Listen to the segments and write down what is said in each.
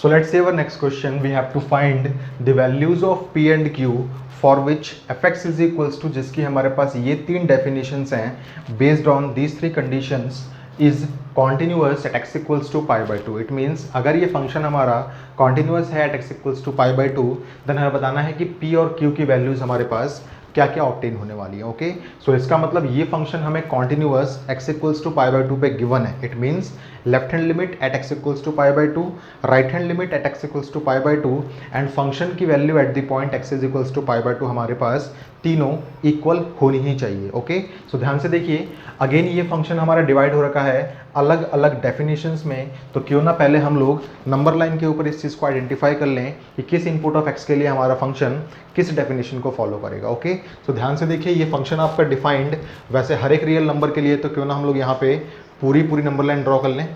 So let's say our next question, we have to find the values of P and Q for which fx is equals to, जिसकी हमारे पास ये तीन definitions हैं based on these three conditions is continuous at x equals to pi by 2. It means अगर ये function हमारा continuous है at x equals to pi by 2, then हमें बताना है कि P और Q की वैल्यूज़ हमारे पास क्या क्या ऑब्टेन होने वाली है। ओके, सो इसका मतलब ये फंक्शन हमें continuous x equals to pi by 2 पे गिवन है। It means left hand limit at x equals to pi by 2, right hand limit at x equals to pi by 2 and function की value at the point x is equals to pi by 2 हमारे पास तीनों equal होनी ही चाहिए। Okay, so ध्यान से देखिए, again ये function हमारा डिवाइड हो रखा है अलग अलग डेफिनेशंस में, तो क्यों ना पहले हम लोग नंबर लाइन के ऊपर इस चीज़ को आइडेंटिफाई कर लें कि किस इनपुट ऑफ x के लिए हमारा फंक्शन किस डेफिनेशन को फॉलो करेगा। ओके, सो ध्यान से देखिए, ये फंक्शन आपका डिफाइंड वैसे हर एक रियल नंबर के लिए, तो क्यों ना हम लोग यहाँ पे पूरी नंबर लाइन ड्रॉ कर लें।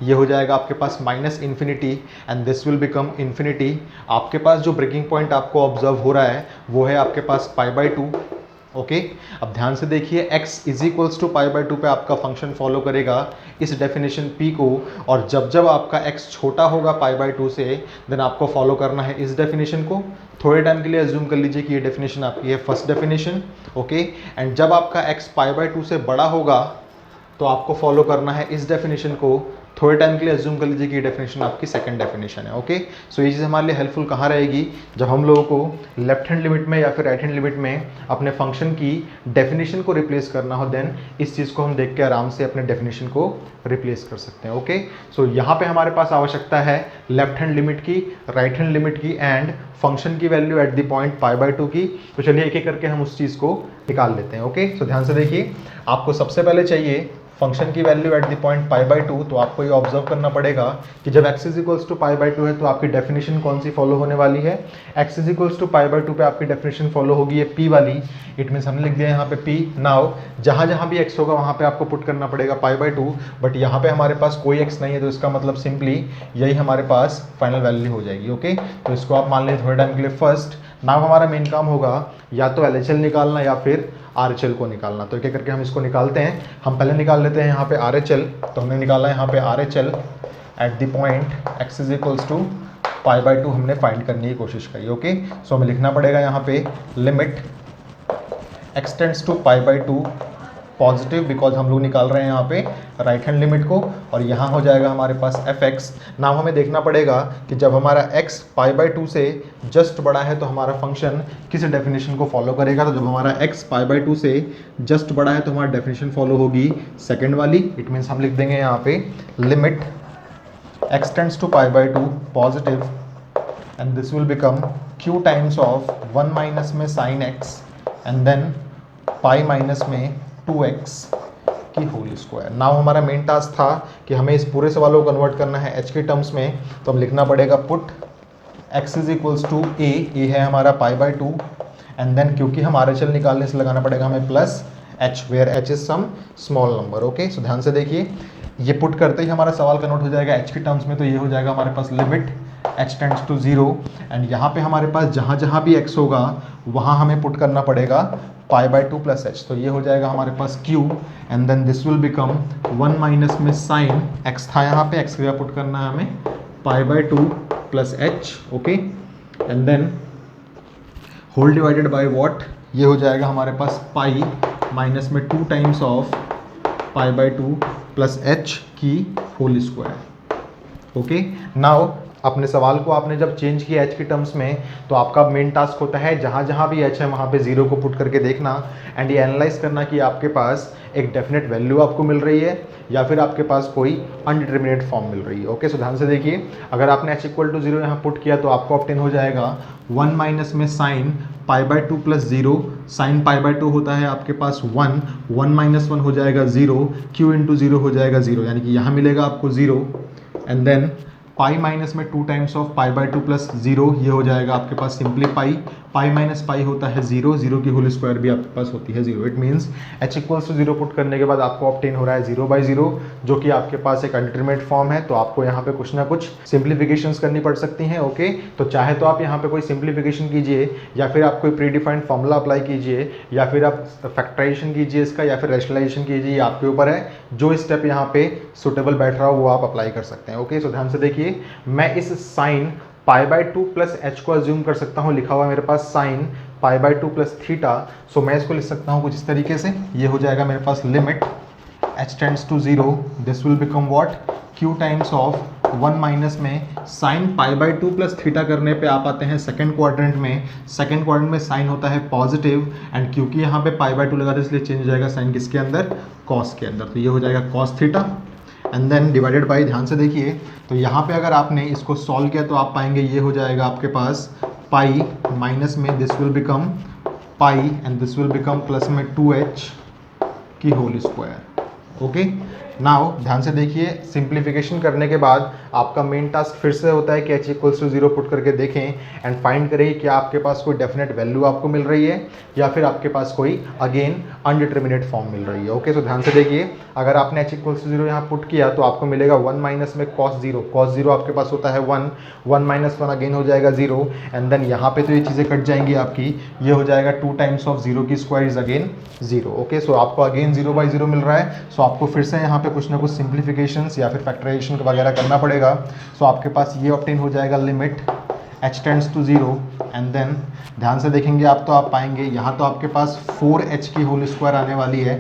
ये हो जाएगा आपके पास minus infinity and this will become infinity. आपके पास जो ब्रेकिंग पॉइंट आपको ऑब्जर्व हो रहा है वो है आपके पास पाई बाई 2। ओके, अब ध्यान से देखिए, x is equals to pi by 2 पे आपका फंक्शन फॉलो करेगा इस डेफिनेशन p को, और जब जब आपका x छोटा होगा पाई बाई 2 से, देन आपको फॉलो करना है इस डेफिनेशन को। थोड़े टाइम के लिए अज्यूम कर लीजिए कि ये डेफिनेशन आपकी है फर्स्ट डेफिनेशन। ओके, एंड जब आपका x पाई बाई 2 से बड़ा होगा तो आपको फॉलो करना है इस डेफिनेशन को। थोड़े टाइम के लिए अज्यूम कर लीजिए कि ये डेफिनेशन आपकी सेकंड डेफिनेशन है। ओके, सो ये चीज़ हमारे लिए हेल्पफुल कहाँ रहेगी, जब हम लोगों को लेफ्ट हैंड लिमिट में या फिर राइट हैंड लिमिट में अपने फंक्शन की डेफिनेशन को रिप्लेस करना हो, देन इस चीज़ को हम देख के आराम से अपने डेफिनेशन को रिप्लेस कर सकते हैं। ओके, सो यहाँ पे हमारे पास आवश्यकता है लेफ्ट हैंड लिमिट की, राइट हैंड लिमिट की एंड फंक्शन की value at the point pi by 2 की। तो चलिए एक एक करके हम उस चीज़ को निकाल लेते हैं। ओके, सो ध्यान से देखिए, आपको सबसे पहले चाहिए फंक्शन की value at the point pi by 2। तो आपको ये ऑब्जर्व करना पड़ेगा कि जब x is equals to pi by 2 है तो आपकी डेफिनेशन कौन सी फॉलो होने वाली है। x is equals to pi by 2 पे आपकी डेफिनेशन फॉलो होगी ये p वाली। इट मीन्स हमने लिख दिया यहाँ पे p। नाउ जहाँ जहाँ भी x होगा वहाँ पे आपको पुट करना पड़ेगा पाई बाई 2, बट यहाँ पे हमारे पास कोई x नहीं है, तो इसका मतलब सिंपली यही हमारे पास फाइनल वैल्यू हो जाएगी। ओके, तो इसको आप मान लीजिए थोड़े टाइम के लिए फर्स्ट। नाउ हमारा मेन काम होगा या तो LHL निकालना या फिर RHL को निकालना। तो एक एक करके हम इसको निकालते हैं। हम पहले निकाल लेते हैं यहाँ पे RHL। तो हमने निकाला यहाँ पे RHL at the point x is equals to pi by 2 हमने फाइंड करने की कोशिश करी। ओके, सो हमें लिखना पड़ेगा यहाँ पे limit x tends to pi by 2 positive, because हम लोग निकाल रहे हैं यहाँ पे राइट हैंड लिमिट को, और यहाँ हो जाएगा हमारे पास fx। नाउ हमें देखना पड़ेगा कि जब हमारा x पाई बाई 2 से जस्ट बड़ा है तो हमारा फंक्शन किस डेफिनेशन को फॉलो करेगा। तो जब हमारा x पाई बाई 2 से जस्ट बड़ा है तो हमारा डेफिनेशन फॉलो होगी सेकेंड वाली। इट मीन्स हम लिख देंगे यहाँ पे limit x tends to pi by 2 positive and this will become q times of 1 minus में sine x and then pi minus में 2x की होल स्क्वायर। नाउ हमारा मेन टास्क था कि हमें इस पूरे सवाल को कन्वर्ट करना है h के टर्म्स में। तो हम लिखना पड़ेगा put x is equals to a है हमारा पाई बाई 2, एंड देन क्योंकि हम RHL निकालने से लगाना पड़ेगा हमें plus h, where h is some small number. Okay, so ध्यान से देखिए, ये पुट करते ही हमारा सवाल कन्वर्ट हो जाएगा h के टर्म्स में। तो ये हो जाएगा हमारे पास limit h tends to 0, and यहाँ पे हमारे पास जहाँ जहाँ भी x होगा वहाँ हमें पुट करना पड़ेगा पाई बाई 2 प्लस h। तो ये हो जाएगा हमारे पास q and then this will become 1 minus में साइन x था यहाँ पे, x की जगह पुट करना है हमें pi by 2 plus h। Okay, and then whole divided by what, ये हो जाएगा हमारे पास पाई माइनस में 2 times of pi by 2 plus h की होल स्क्वायर। ओके, नाउ अपने सवाल को आपने जब चेंज किया h के टर्म्स में, तो आपका मेन टास्क होता है जहाँ जहाँ भी h है वहाँ पे 0 को पुट करके देखना एंड ये एनालाइज करना कि आपके पास एक डेफिनेट वैल्यू आपको मिल रही है या फिर आपके पास कोई अनडिटर्मिनेट फॉर्म मिल रही है। ओके, सो ध्यान से देखिए, अगर आपने h इक्वल टू 0 यहाँ पुट किया तो आपको ऑब्टेन हो जाएगा 1 माइनस में sine pi by 2 plus 0। Sign pi by 2 होता है आपके पास 1, 1 माइनस 1 हो जाएगा 0, q इंटू 0 हो जाएगा 0, यानी कि यहाँ मिलेगा आपको 0, एंड देन पाई माइनस में 2 times of pi by 2 plus 0, ये हो जाएगा आपके पास सिंपली पाई। पाई माइनस पाई होता है 0, 0 की होल स्क्वायर भी आपके पास होती है 0। It means h equals to 0 put करने के बाद आपको ऑब्टेन हो रहा है 0 बाई 0, जो कि आपके पास एक अनडिटरमिनेट फॉर्म है। तो आपको यहाँ पे कुछ ना कुछ सिंप्लीफिकेशंस करनी पड़ सकती हैं। ओके, तो चाहे तो आप यहाँ पे कोई सिंप्लीफिकेशन कीजिए, या फिर आप कोई प्री डिफाइंड फॉर्मूला अप्लाई कीजिए, या फिर आप फैक्टराइजेशन कीजिए इसका, या फिर रैशनलाइजेशन कीजिए, आपके ऊपर है। जो स्टेप यहाँ पे सुटेबल बैठ रहा हो वो आप अप्लाई कर सकते हैं। ओके, सो ध्यान से देखिए, देखिए, मैं इस sine pi by two plus H को अज्यूम कर सकता हूँ, लिखा हुआ है मेरे पास sine pi by two plus theta. So मैं इसको लिख सकता हूँ कुछ इस तरीके से, ये हो जाएगा मेरे पास limit h tends to 0, this will become what, q times of 1 minus में sine pi by two plus theta करने पे आप आते हैं सेकंड क्वाड्रेंट में। सेकंड क्वाड्रेंट में साइन होता है पॉजिटिव, एंड क्योंकि यहाँ पे पाई बाई टू लगा था इसलिए चेंज हो जाएगा साइन किसके अंदर, कॉस के अंदर। तो ये हो जाएगा cos theta and then divided by, ध्यान से देखिए, तो यहाँ पे अगर आपने इसको सॉल्व किया तो आप पाएंगे ये हो जाएगा आपके पास पाई माइनस में this will become pi and this will become plus में 2h की होल स्क्वायर। ओके, नाउ ध्यान से देखिए, सिंप्लीफिकेशन करने के बाद आपका मेन टास्क फिर से होता है कि h इक्वल्स टू 0 पुट करके देखें एंड फाइंड करें कि आपके पास कोई डेफिनेट वैल्यू आपको मिल रही है या फिर आपके पास कोई अगेन अनडिटर्मिनेट फॉर्म मिल रही है। ओके, तो ध्यान से देखिए, अगर आपने h इक्वल्स टू 0 यहाँ पुट किया तो आपको मिलेगा 1 माइनस में cos 0, cos 0 आपके पास होता है 1, 1 माइनस 1 अगेन हो जाएगा 0 एंड देन यहाँ पे तो ये चीज़ें कट जाएंगी आपकी, ये हो जाएगा 2 टाइम्स ऑफ 0 की स्क्वायर इज अगेन 0। ओके, सो आपको अगेन 0 बाई 0 मिल रहा है। सो आपको फिर से यहाँ पे कुछ ना कुछ सिंप्लीफिकेशंस या फिर फैक्टराइजेशन वगैरह करना पड़ेगा। सो आपके पास ये ऑब्टेन हो जाएगा limit h tends to 0 and then ध्यान से देखेंगे आप तो आप पाएंगे यहाँ तो आपके पास 4h की होल स्क्वायर आने वाली है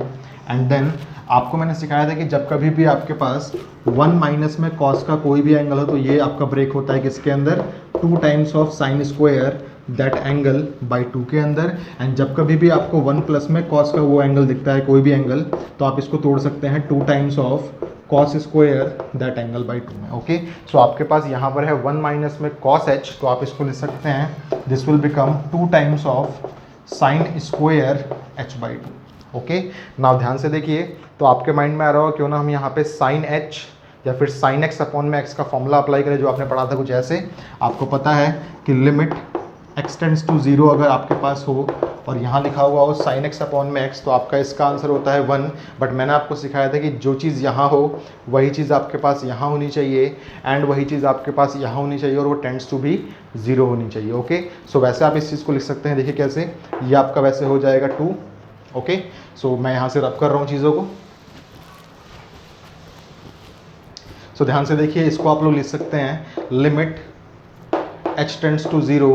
एंड देन आपको मैंने सिखाया था कि जब कभी भी आपके पास 1 माइनस में कॉस का कोई भी एंगल हो तो ये आपका ब्रेक होता है किसके अंदर, 2 times of sine square that angle by 2 के अंदर। एंड जब कभी भी आपको 1 प्लस में कॉस का वो एंगल दिखता है कोई भी एंगल, तो आप इसको तोड़ सकते हैं 2 times of cos square that angle by 2 में। ओके, सो आपके पास यहाँ पर है 1 माइनस में कॉस h, तो आप इसको लिख सकते हैं this will become 2 times of sine square h by 2। Okay, now ध्यान से देखिए, तो आपके माइंड में आ रहा हो क्यों ना हम यहाँ पे साइन h या फिर साइन x अपॉन में x का फॉर्मूला अप्लाई करें जो आपने पढ़ा था कुछ ऐसे। आपको पता है कि लिमिट x टेंड्स टू 0 अगर आपके पास हो और यहाँ लिखा हुआ हो साइन x अपॉन में x, तो आपका इसका आंसर होता है 1। बट मैंने आपको सिखाया था कि जो चीज़ यहाँ हो वही चीज़ आपके पास यहाँ होनी चाहिए एंड वही चीज़ आपके पास यहाँ होनी चाहिए और वो टेंड्स टू भी 0 होनी चाहिए। ओके, सो वैसे आप इस चीज़ को लिख सकते हैं, देखिए कैसे, ये आपका वैसे हो जाएगा 2। ओके, सो मैं यहाँ से रब कर रहा हूँ चीज़ों को। सो ध्यान से देखिए, इसको आप लोग लिख सकते हैं limit h tends to 0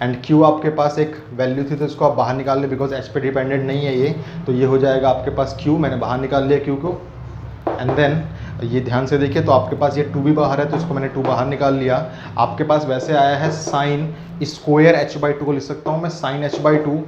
and q आपके पास एक वैल्यू थी तो इसको आप बाहर निकाल लें बिकॉज h पे डिपेंडेंट नहीं है ये, तो ये हो जाएगा आपके पास q, मैंने बाहर निकाल लिया q को एंड देन ये ध्यान से देखिए, तो आपके पास ये 2 भी बाहर है तो इसको मैंने 2 बाहर निकाल लिया। आपके पास वैसे आया है साइन स्क्वायर h बाई 2 को लिख सकता हूँ मैं sine h by 2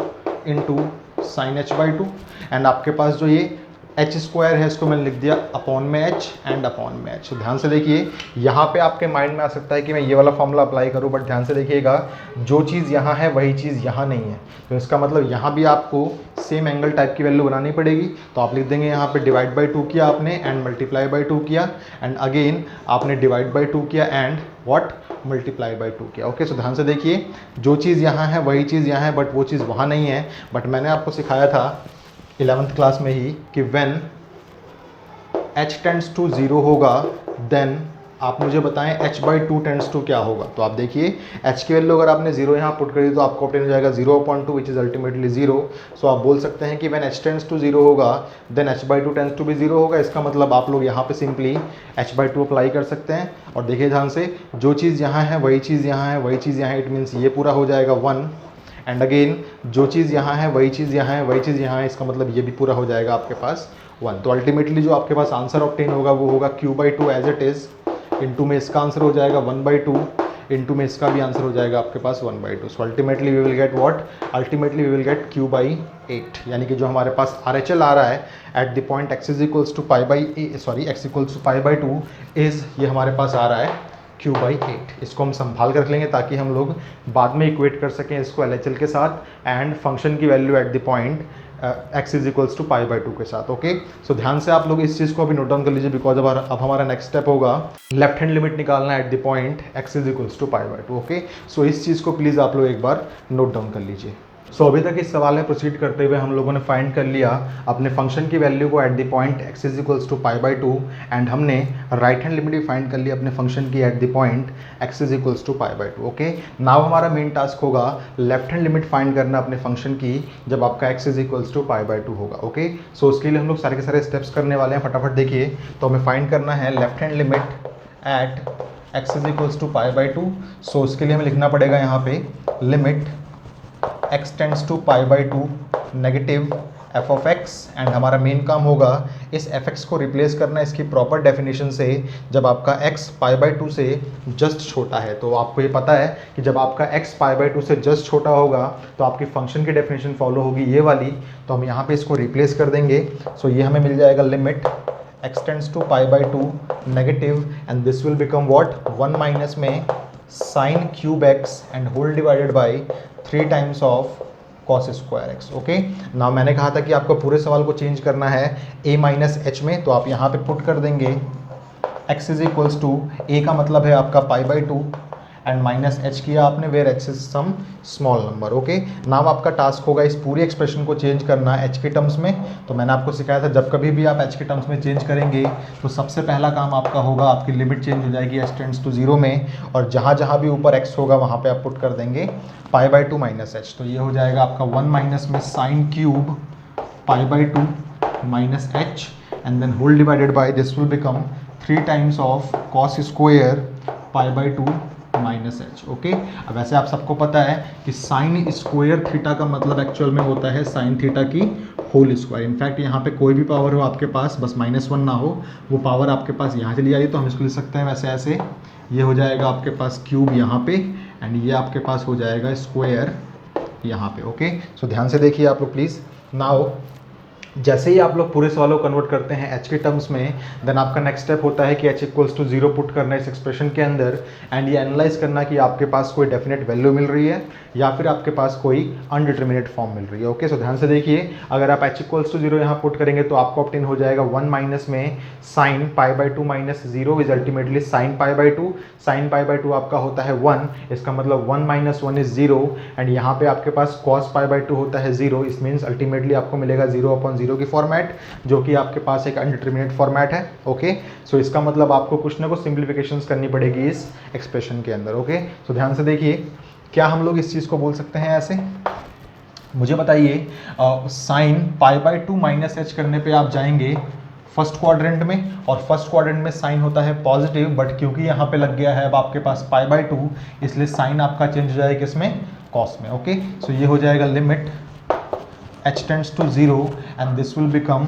into sine h by 2 and आपके पास जो ये h स्क्वायर है इसको मैंने लिख दिया अपॉन में h एंड अपॉन में h। तो ध्यान से देखिए, यहाँ पे आपके माइंड में आ सकता है कि मैं ये वाला फॉर्मूला अप्लाई करूँ, बट ध्यान से देखिएगा जो चीज़ यहाँ है वही चीज़ यहाँ नहीं है, तो इसका मतलब यहाँ भी आपको सेम एंगल टाइप की वैल्यू बनानी पड़ेगी। तो आप लिख देंगे यहाँ पे डिवाइड बाई 2 किया आपने एंड मल्टीप्लाई बाई 2 किया एंड अगेन आपने डिवाइड बाई 2 किया एंड व्हाट, मल्टीप्लाई बाई 2 किया। ओके, सो ध्यान से देखिए, जो चीज़ यहाँ है वही चीज़ यहाँ है बट वो चीज़ वहाँ नहीं है। बट मैंने आपको सिखाया था 11th क्लास में ही कि व्हेन h टेंड्स टू 0 होगा देन आप मुझे बताएं h बाई 2 टेंड्स टू क्या होगा। तो आप देखिए h की वैल्यू अगर आपने 0 यहाँ पुट करी तो आपको ऑब्टेन हो जाएगा 0/2 विच इज़ अल्टीमेटली 0। सो आप बोल सकते हैं कि व्हेन h टेंड्स टू 0 होगा then h by 2 tends to भी 0 होगा। इसका मतलब आप लोग यहाँ पे सिंपली h बाई 2 अप्लाई कर सकते हैं और देखिए ध्यान से, जो चीज़ यहाँ है वही चीज़ यहाँ है, वही चीज़ यहाँ है, इट मीन्स ये पूरा हो जाएगा 1 एंड अगेन जो चीज़ यहाँ है वही चीज़ यहाँ है, वही चीज़ यहाँ है, इसका मतलब ये भी पूरा हो जाएगा आपके पास 1। तो अल्टीमेटली जो आपके पास आंसर ऑब्टेन होगा वो होगा q by 2 as it is, into में इसका आंसर हो जाएगा 1 बाई 2, इंटू में इसका भी आंसर हो जाएगा आपके पास 1 by 2। So ultimately we will get what, ultimately we will get q by 8, यानी कि जो हमारे पास RHL आ रहा है at the point x is equals to pi by x equals to pi by 2 is, ये हमारे पास आ रहा है q बाई 8। इसको हम संभाल कर रख लेंगे ताकि हम लोग बाद में इक्वेट कर सकें इसको LHL के साथ एंड फंक्शन की value at the point x is equals to pi by 2 के साथ। ओके, सो ध्यान से आप लोग इस चीज़ को अभी नोट डाउन कर लीजिए बिकॉज अब हमारा नेक्स्ट स्टेप होगा लेफ्ट हैंड लिमिट निकालना at the point x is equals to pi by 2। Okay, so इस चीज़ को प्लीज़ आप लोग एक बार नोट डाउन कर लीजिए। सो अभी तक इस सवाल में प्रोसीड करते हुए हम लोगों ने फाइंड कर लिया अपने फंक्शन की वैल्यू को at the point x is equals to pi by 2 and हमने राइट हैंड लिमिट भी फाइंड कर लिया अपने फंक्शन की at the point x is equals to pi by 2। Okay, now हमारा मेन टास्क होगा लेफ्ट हैंड लिमिट फाइंड करना अपने फंक्शन की जब आपका x is equals to pi by 2 होगा। ओके, सो उसके लिए हम लोग सारे के सारे स्टेप्स करने वाले हैं, फटाफट देखिए। तो हमें फाइंड करना है left hand limit at x is equals to pi by two. So उसके लिए हमें लिखना पड़ेगा यहाँ पे limit x tends to pi by two negative F of X, and हमारा मेन काम होगा इस एफ एक्स को रिप्लेस करना इसकी प्रॉपर डेफिनेशन से, जब आपका x पाई बाई टू से जस्ट छोटा है। तो आपको ये पता है कि जब आपका x पाई बाई टू से जस्ट छोटा होगा तो आपकी फंक्शन की डेफिनेशन फॉलो होगी ये वाली, तो हम यहाँ पे इसको रिप्लेस कर देंगे। सो ये हमें मिल जाएगा limit x tends to pi by two negative, and this will become what, 1 minus में sine cube X and whole divided by 3 times of cos square X. Okay, ना मैंने कहा था कि आपको पूरे सवाल को चेंज करना है a माइनस एच में, तो आप यहाँ पे पुट कर देंगे x is equals to a का मतलब है आपका pi by two and minus H किया आपने where x is some small number. Okay, now आपका टास्क होगा इस पूरी एक्सप्रेशन को चेंज करना h के टर्म्स में। तो मैंने आपको सिखाया था जब कभी भी आप h के टर्म्स में चेंज करेंगे तो सबसे पहला काम आपका होगा, आपकी लिमिट चेंज हो जाएगी h टेंड्स टू 0 में, और जहाँ जहाँ भी ऊपर x होगा वहाँ पे आप पुट कर देंगे pi by two minus H. तो ये हो जाएगा आपका 1 माइनस में sine cube pi by two minus H, and then whole divided by this will become 3 times of cos square pi by two minus H. Okay, अब वैसे आप सबको पता है कि साइन स्क्वायर थीटा का मतलब एक्चुअल में होता है साइन थीटा की होल स्क्वायर। इनफैक्ट यहाँ पे कोई भी पावर हो आपके पास, बस -1 ना हो, वो पावर आपके पास यहाँ चली जाएगी, तो हम इसको लिख सकते हैं वैसे ऐसे, ये हो जाएगा आपके पास क्यूब यहाँ पे, एंड ये आपके पास हो जाएगा स्क्वायर यहाँ पे। ओके, सो ध्यान से देखिए आप लोग प्लीज़। नाउ जैसे ही आप लोग पूरे सवालों को कन्वर्ट करते हैं h के टर्म्स में, देन आपका नेक्स्ट स्टेप होता है कि h इक्वल्स टू 0 पुट करना है इस एक्सप्रेशन के अंदर, एंड ये एनालाइज करना कि आपके पास कोई डेफिनेट वैल्यू मिल रही है या फिर आपके पास कोई अनडिटर्मिनेट फॉर्म मिल रही है। ओके, सो ध्यान से देखिए, अगर आप h इक्वल्स टू 0 यहाँ पुट करेंगे तो आपको ऑब्टेन हो जाएगा 1 माइनस में sine pi by two minus 0 is ultimately sign pi by to. Sign pi by to आपका होता है 1, इसका मतलब 1 माइनस 1 इज 0, एंड यहाँ पे आपके पास कॉस पाई बाई टू होता है 0, इस मीन्स अल्टीमेटली आपको मिलेगा 0/0 की फॉर्मेट, जो कि आपके पास एक अनडिटर्मिनेट फॉर्मेट है। ओके, सो इसका मतलब आपको कुछ ना कुछ सिंप्लीफिकेशंस करनी पड़ेगी इस एक्सप्रेशन के अंदर। ओके, सो ध्यान से देखिए, क्या हम लोग इस चीज़ को बोल सकते हैं ऐसे, मुझे बताइए, sign pi by two minus H करने पे आप जाएंगे फर्स्ट क्वाड्रेंट में, और फर्स्ट क्वाड्रेंट में साइन होता है पॉजिटिव, बट क्योंकि यहाँ पे लग गया है अब आपके पास पाई बाई टू, इसलिए साइन आपका चेंज हो जाएगा किसमें, कॉस में। ओके, सो ये हो जाएगा limit h tends to 0 and this will become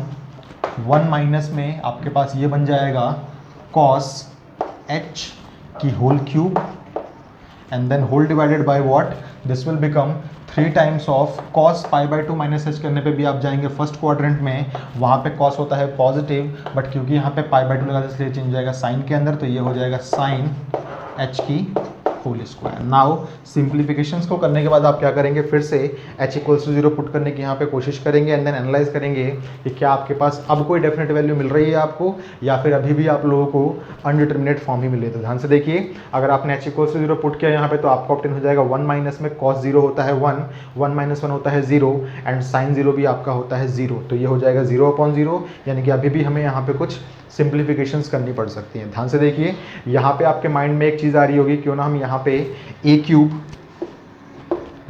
1 minus में आपके पास ये बन जाएगा cos h की whole cube, and then whole divided by what, this will become 3 times of cos pi by two minus H. करने पे भी आप जाएंगे फर्स्ट क्वाड्रेंट में, वहाँ पे cos होता है पॉजिटिव, बट क्योंकि यहाँ पे पाई बाई टू लगा इसलिए चेंज हो जाएगा साइन के अंदर, तो ये हो जाएगा साइन h की होल स्क्वायर। नाउ सिंप्लीफिकेशंस को करने के बाद आप क्या करेंगे, फिर से h इक्वल्स टू 0 पुट करने की यहाँ पे कोशिश करेंगे, एंड देन एनालाइज करेंगे कि क्या आपके पास अब कोई डेफिनेट वैल्यू मिल रही है आपको, या फिर अभी भी आप लोगों को अनडिटर्मिनेट फॉर्म ही मिल रही है। तो ध्यान से देखिए, अगर आपने h इक्वल्स टू 0 पुट किया यहाँ पे तो आपका ऑब्टेन हो जाएगा 1 माइनस में cos 0 होता है 1, 1 माइनस 1 होता है 0, एंड साइन 0 भी आपका होता है 0, तो ये हो जाएगा 0/0, यानी कि अभी भी हमें यहाँ पे कुछ सिंप्लीफिकेशंस करनी पड़ सकती हैं। ध्यान से देखिए, यहाँ पे आपके माइंड में एक चीज़ आ रही होगी, क्यों ना हम यहाँ पे a cube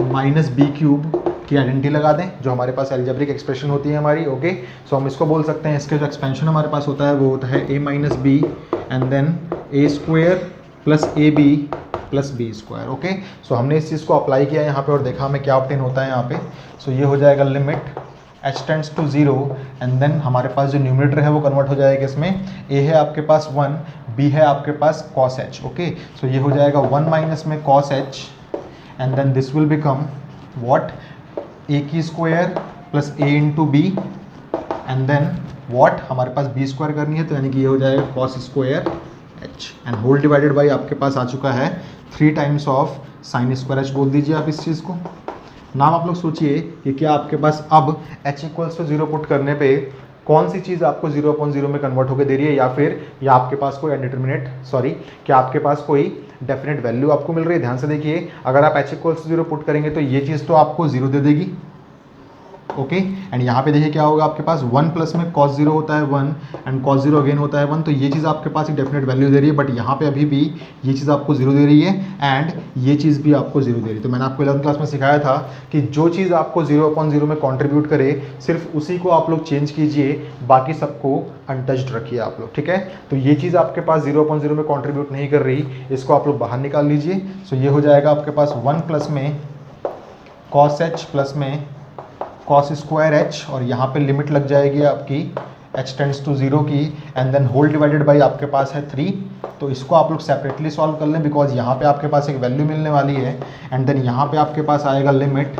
minus B cube की आइडेंटिटी लगा दें, जो हमारे पास एल्जेब्रिक एक्सप्रेशन होती है हमारी। ओके, सो हम इसको बोल सकते हैं, इसके जो एक्सपेंशन हमारे पास होता है वो होता है a minus B and then a square plus A B plus B square. Okay, so हमने इस चीज़ को अप्लाई किया यहाँ पे और देखा हमें क्या ऑब्टेन होता है यहाँ पे। सो ये हो जाएगा limit h tends to 0, and then हमारे पास जो न्यूमरेटर है वो कन्वर्ट हो जाएगा इसमें, a है आपके पास 1, b है आपके पास cos h। ओके, सो ये हो जाएगा 1 माइनस में cos h, and then this will become what, a की square plus a into B, and then what, हमारे पास b स्क्वायर करनी है, तो यानी कि ये हो जाएगा cos square h, and whole divided by आपके पास आ चुका है 3 times of sine square h, बोल दीजिए आप इस चीज़ को। नाम आप लोग सोचिए कि क्या आपके पास अब h इक्वल्स टू 0 पुट करने पे कौन सी चीज़ आपको 0/0 में कन्वर्ट होकर दे रही है, या आपके पास कोई अनडिटर्मिनेट, क्या आपके पास कोई डेफिनेट वैल्यू आपको मिल रही है। ध्यान से देखिए, अगर आप h इक्वल्स टू 0 पुट करेंगे तो ये चीज़ तो आपको 0 दे देगी, ओके एंड यहाँ पे देखिए क्या होगा आपके पास 1 प्लस में cos 0 होता है 1 एंड cos 0 अगेन होता है 1, तो ये चीज़ आपके पास एक डेफिनेट वैल्यू दे रही है, बट यहाँ पे अभी भी ये चीज़ आपको 0 दे रही है एंड ये चीज़ भी आपको 0 दे रही है। तो मैंने आपको 11th क्लास में सिखाया था कि जो चीज़ आपको 0/0 में कॉन्ट्रीब्यूट करे सिर्फ उसी को आप लोग चेंज कीजिए, बाकी सबको अनटच्ड रखिए आप लोग, ठीक है। तो ये चीज़ आपके पास 0/0 में कॉन्ट्रीब्यूट नहीं कर रही, इसको आप लोग बाहर निकाल लीजिए। सो ये हो जाएगा आपके पास 1 प्लस में cos h प्लस में cos स्क्वायर h, और यहाँ पे लिमिट लग जाएगी आपकी h टेंड्स टू 0 की, and then whole divided by आपके पास है 3। तो इसको आप लोग सेपरेटली सॉल्व कर लें, बिकॉज यहाँ पे आपके पास एक वैल्यू मिलने वाली है, एंड देन यहाँ पे आपके पास आएगा limit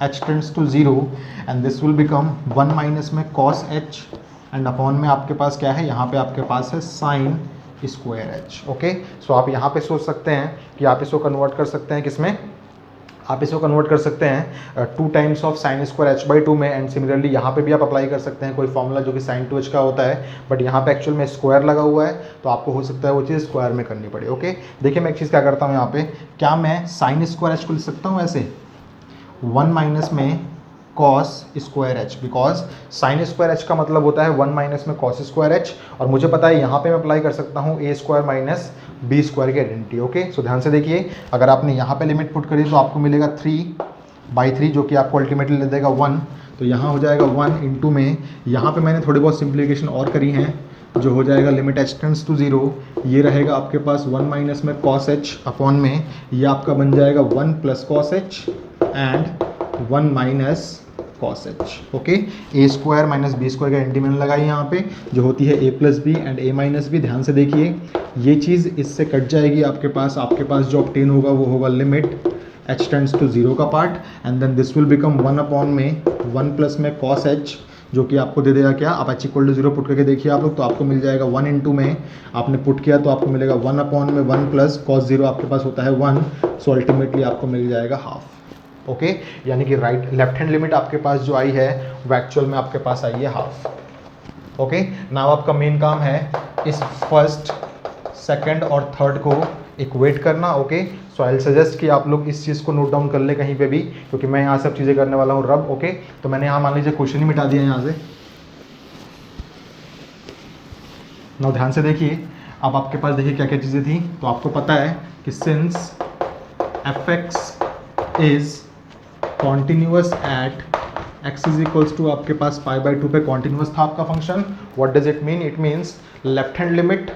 h tends to 0 and this will become 1 minus में cos h एंड अपॉन में आपके पास क्या है, यहाँ पे आपके पास है sin स्क्वायर h। ओके, सो आप यहाँ पे सोच सकते हैं कि आप इसको कन्वर्ट कर सकते हैं किसमें, आप इसको कन्वर्ट कर सकते हैं 2 times of sine square h/2 में, एंड सिमिलरली यहाँ पे भी आप अप्लाई कर सकते हैं कोई फॉर्मूला जो कि sin 2h का होता है, बट यहाँ पे एक्चुअल में स्क्वायर लगा हुआ है, तो आपको हो सकता है वो चीज़ स्क्वायर में करनी पड़े। ओके, देखिए मैं एक चीज़ क्या करता हूँ यहाँ पे, क्या मैं sin स्क्वायर h को लिख सकता हूँ ऐसे 1 माइनस में cos square h, because sin square h का मतलब होता है 1 माइनस में cos स्क्वायर h, और मुझे पता है यहाँ पे मैं अप्लाई कर सकता हूँ a square minus b square की आइडेंटिटी। ओके, सो ध्यान से देखिए, अगर आपने यहाँ पे लिमिट पुट करी तो आपको मिलेगा 3/3 जो कि आपको अल्टीमेटली ले देगा 1, तो यहाँ हो जाएगा 1 इंटू में, यहाँ पे मैंने थोड़ी बहुत सिंप्लीफिकेशन और करी हैं, जो हो जाएगा लिमिट h टेंड्स टू 0, ये रहेगा आपके पास 1 माइनस में cos h अपॉन में, ये आपका बन जाएगा 1 plus cos h and 1 minus cos h। Okay, a square minus b square का आइडेंटिटी मैंने लगाई यहाँ पे, जो होती है a plus b and a minus b. ध्यान से देखिए, ये चीज़ इससे कट जाएगी, आपके पास जो ऑब्टेन होगा वो होगा लिमिट h टेंड्स टू 0 का part, and then this will become 1 upon में 1 प्लस में cos h, जो कि आपको दे देगा क्या, आप h इक्वल टू 0 पुट करके देखिए आप लोग, तो आपको मिल जाएगा 1 इंटू में आपने पुट किया तो आपको मिलेगा 1 अपॉन में 1 प्लस cos 0 आपके पास होता है 1, सो अल्टीमेटली आपको मिल जाएगा हाफ। ओके, यानी कि लेफ्ट हैंड लिमिट आपके पास जो आई है वो एक्चुअल में आपके पास आई है हाफ। ओके, नाउ आपका मेन काम है इस फर्स्ट, सेकंड और थर्ड को इक्वेट करना। Okay, so I will suggest कि आप लोग इस चीज़ को नोट डाउन कर ले कहीं पे भी, क्योंकि मैं यहाँ सब चीज़ें करने वाला हूँ रब। ओके, तो मैंने यहाँ मान लीजिए क्वेश्चन ही मिटा दिया यहाँ से। नाउ ध्यान से देखिए, अब आपके पास देखिए क्या क्या चीज़ें थी, तो आपको पता है कि since fx is continuous at x is equals to आपके पास π/2 पे कॉन्टिन्यूअस था आपका function. What does it mean, it means left hand limit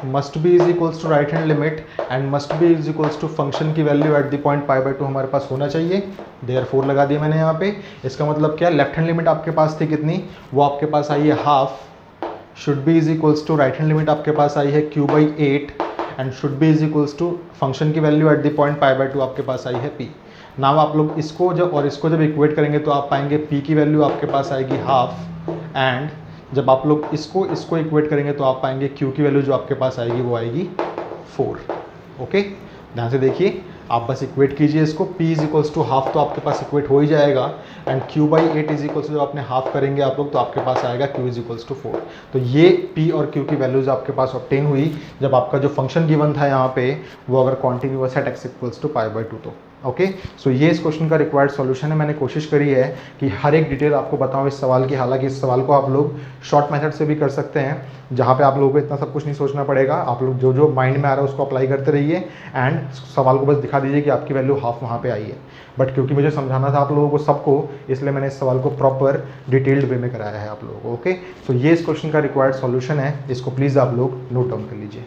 must be is equals to right hand limit and must be is equals to function की value at the point π/2 हमारे पास होना चाहिए। Therefore लगा दिया मैंने यहाँ पे, इसका मतलब क्या, लेफ्ट हैंड लिमिट आपके पास थी कितनी, वो आपके पास आई है half, should be is equals to right hand limit आपके पास आई है q/8 and should be is equals to function की वैल्यू एट द पॉइंट π/2 आपके पास आई है p। नाउ आप लोग इसको जब इक्वेट करेंगे तो आप पाएंगे p की वैल्यू आपके पास आएगी हाफ, एंड जब आप लोग इसको इक्वेट करेंगे तो आप पाएंगे q की वैल्यू जो आपके पास आएगी वो आएगी 4। ओके, ध्यान से देखिए, आप बस इक्वेट कीजिए इसको, p is equals to half तो आपके पास इक्वेट हो ही जाएगा, and q/8 is equals to जब आपने हाफ करेंगे आप लोग तो आपके पास आएगा q इज इक्वल्स टू 4। तो ये p और q की वैल्यूज आपके पास ऑब्टेन हुई जब आपका जो फंक्शन गिवन था यहाँ पे वो अगर कॉन्टिन्यूअस है x इक्वल्स टू π/2 तो। ओके, सो ये इस क्वेश्चन का रिक्वायर्ड सॉल्यूशन है। मैंने कोशिश करी है कि हर एक डिटेल आपको बताऊं इस सवाल की, हालांकि इस सवाल को आप लोग शॉर्ट मेथड से भी कर सकते हैं, जहां पे आप लोगों को इतना सब कुछ नहीं सोचना पड़ेगा। आप लोग जो जो माइंड में आ रहा है उसको अप्लाई करते रहिए एंड सवाल को बस दिखा दीजिए कि आपकी वैल्यू हाफ वहाँ पे आई है। बट क्योंकि मुझे समझाना था आप लोगों को सबको, इसलिए मैंने इस सवाल को प्रॉपर डिटेल्ड वे में कराया है आप लोगों को। ओके, सो ये इस क्वेश्चन का रिक्वायर्ड सॉल्यूशन है, इसको प्लीज़ आप लोग नोट डाउन कर लीजिए।